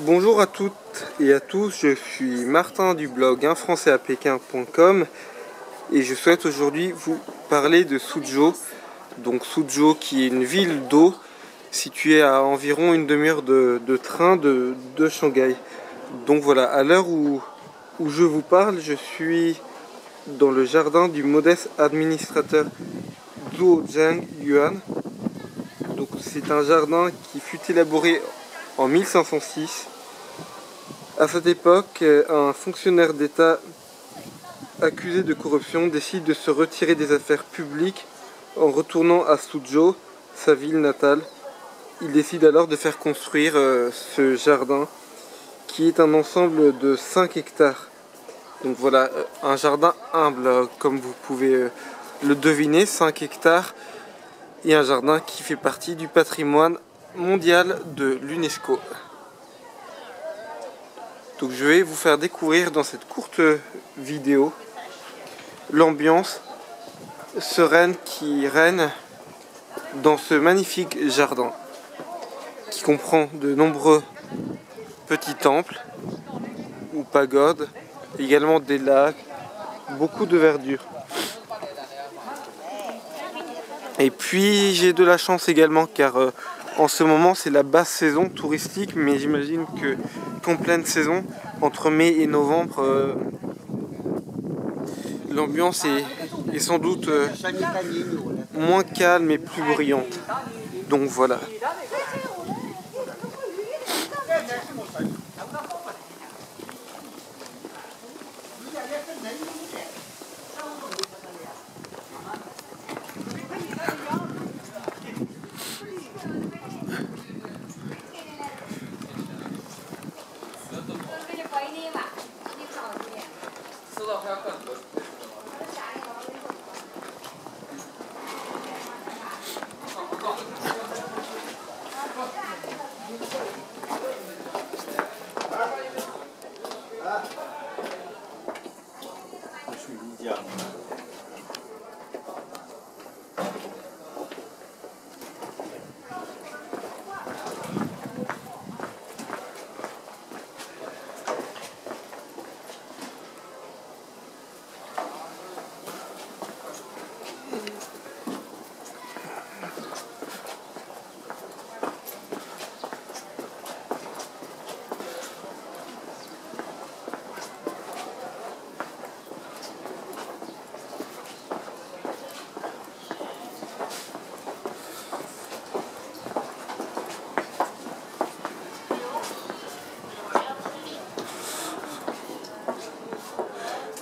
Bonjour à toutes et à tous, je suis Martin du blog unfrançaisapekin.com et je souhaite aujourd'hui vous parler de Suzhou. Donc Suzhou qui est une ville d'eau située à environ une demi-heure de train de Shanghai. Donc voilà, à l'heure où je vous parle, je suis dans le jardin du modeste administrateur Zhuo Zhang Yuan. Donc c'est un jardin qui fut élaboré en 1506. À cette époque, un fonctionnaire d'État accusé de corruption décide de se retirer des affaires publiques en retournant à Suzhou, sa ville natale. Il décide alors de faire construire ce jardin qui est un ensemble de 5 hectares. Donc voilà, un jardin humble, comme vous pouvez le deviner, 5 hectares, et un jardin qui fait partie du patrimoine mondial de l'UNESCO. Donc je vais vous faire découvrir dans cette courte vidéo l'ambiance sereine qui règne dans ce magnifique jardin qui comprend de nombreux petits temples ou pagodes, également des lacs, beaucoup de verdure. Et puis j'ai de la chance également car en ce moment c'est la basse saison touristique, mais j'imagine qu'en pleine saison, entre mai et novembre, l'ambiance est sans doute moins calme et plus bruyante. Donc voilà.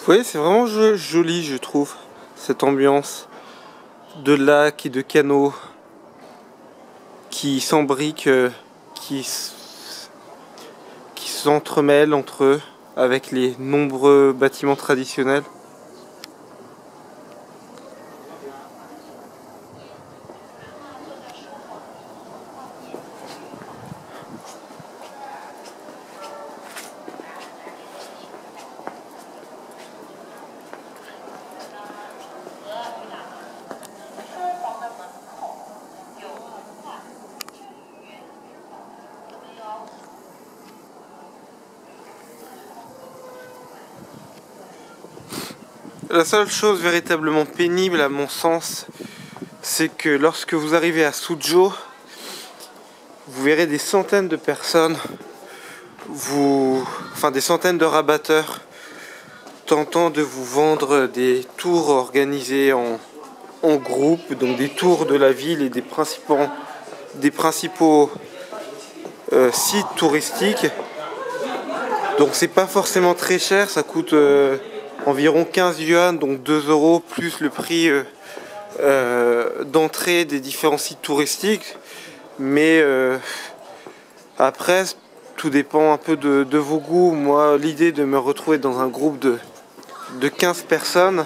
Oui, c'est vraiment joli, je trouve, cette ambiance de lacs et de canaux qui s'embriquent, qui s'entremêlent entre eux avec les nombreux bâtiments traditionnels. La seule chose véritablement pénible à mon sens, c'est que lorsque vous arrivez à Suzhou, vous verrez des centaines de personnes, des centaines de rabatteurs tentant de vous vendre des tours organisés en groupe, donc des tours de la ville et des principaux sites touristiques. Donc c'est pas forcément très cher, ça coûte environ 15 yuan, donc 2 € plus le prix d'entrée des différents sites touristiques. Mais après, tout dépend un peu de vos goûts. Moi, l'idée de me retrouver dans un groupe de 15 personnes,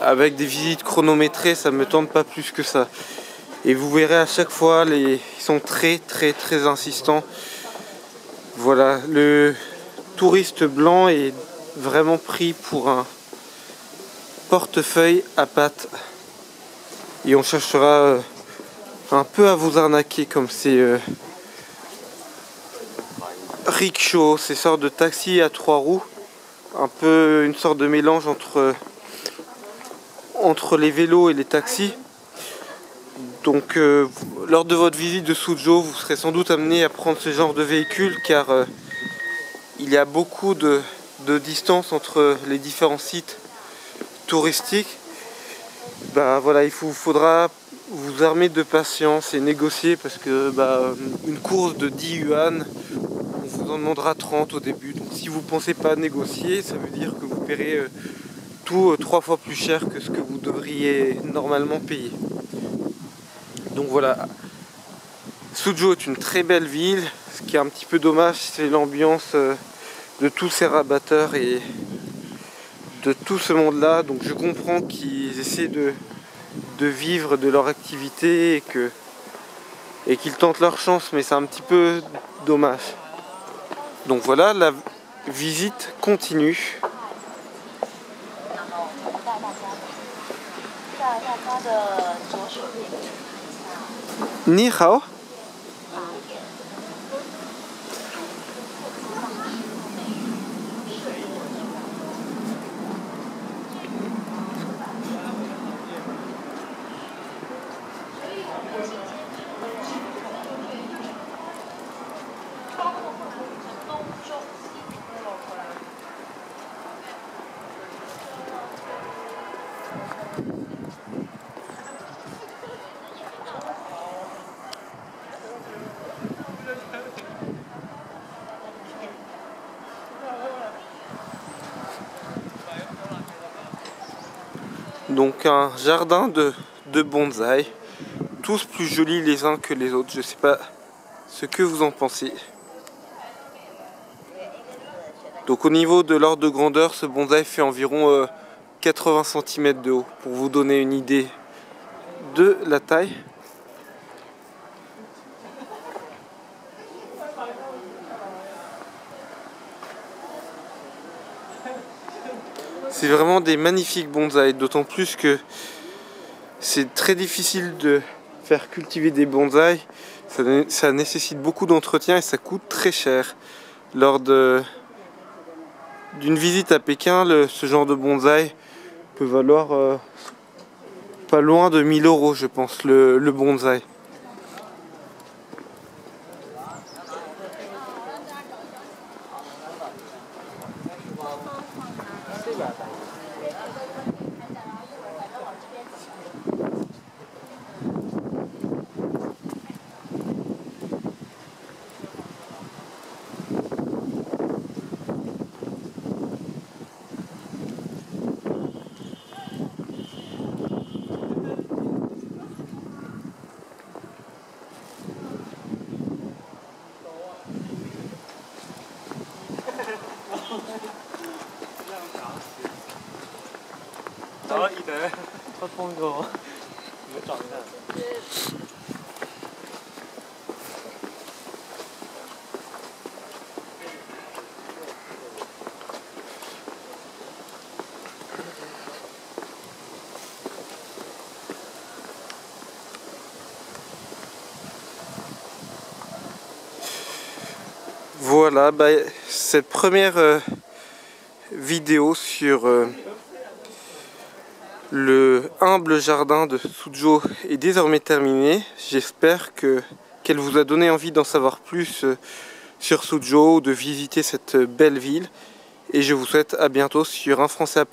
avec des visites chronométrées, ça me tente pas plus que ça. Et vous verrez à chaque fois, ils sont très insistants. Voilà, le touriste blanc est vraiment pris pour un portefeuille à pattes. Et on cherchera un peu à vous arnaquer, comme ces rickshaws, ces sortes de taxis à 3 roues, un peu une sorte de mélange entre les vélos et les taxis. Donc lors de votre visite de Suzhou, vous serez sans doute amené à prendre ce genre de véhicule, car il y a beaucoup de distance entre les différents sites touristiques. Voilà, il faudra vous armer de patience et négocier, parce que une course de 10 yuan, on vous en demandera 30 au début. Donc si vous ne pensez pas négocier, ça veut dire que vous paierez tout 3 fois plus cher que ce que vous devriez normalement payer. Donc voilà, Suzhou est une très belle ville. Ce qui est un petit peu dommage, c'est l'ambiance de tous ces rabatteurs et de tout ce monde-là. Donc je comprends qu'ils essaient de vivre de leur activité et qu'ils tentent leur chance, mais c'est un petit peu dommage. Donc voilà, la visite continue. Ni hao. Donc un jardin de bonsaï, tous plus jolis les uns que les autres. Je sais pas ce que vous en pensez. Donc au niveau de l'ordre de grandeur, ce bonsaï fait environ 80 cm de haut, pour vous donner une idée de la taille. C'est vraiment des magnifiques bonsaïs, d'autant plus que c'est très difficile de faire cultiver des bonsaïs. Ça nécessite beaucoup d'entretien et ça coûte très cher. Lors d'une visite à Pékin, ce genre de bonsaï peut valoir pas loin de 1000 €, je pense, le bonsaï. Voilà, cette première vidéo sur le humble jardin de Suzhou est désormais terminée. J'espère qu'elle vous a donné envie d'en savoir plus sur Suzhou, de visiter cette belle ville. Et je vous souhaite à bientôt sur Un Français à Pékin.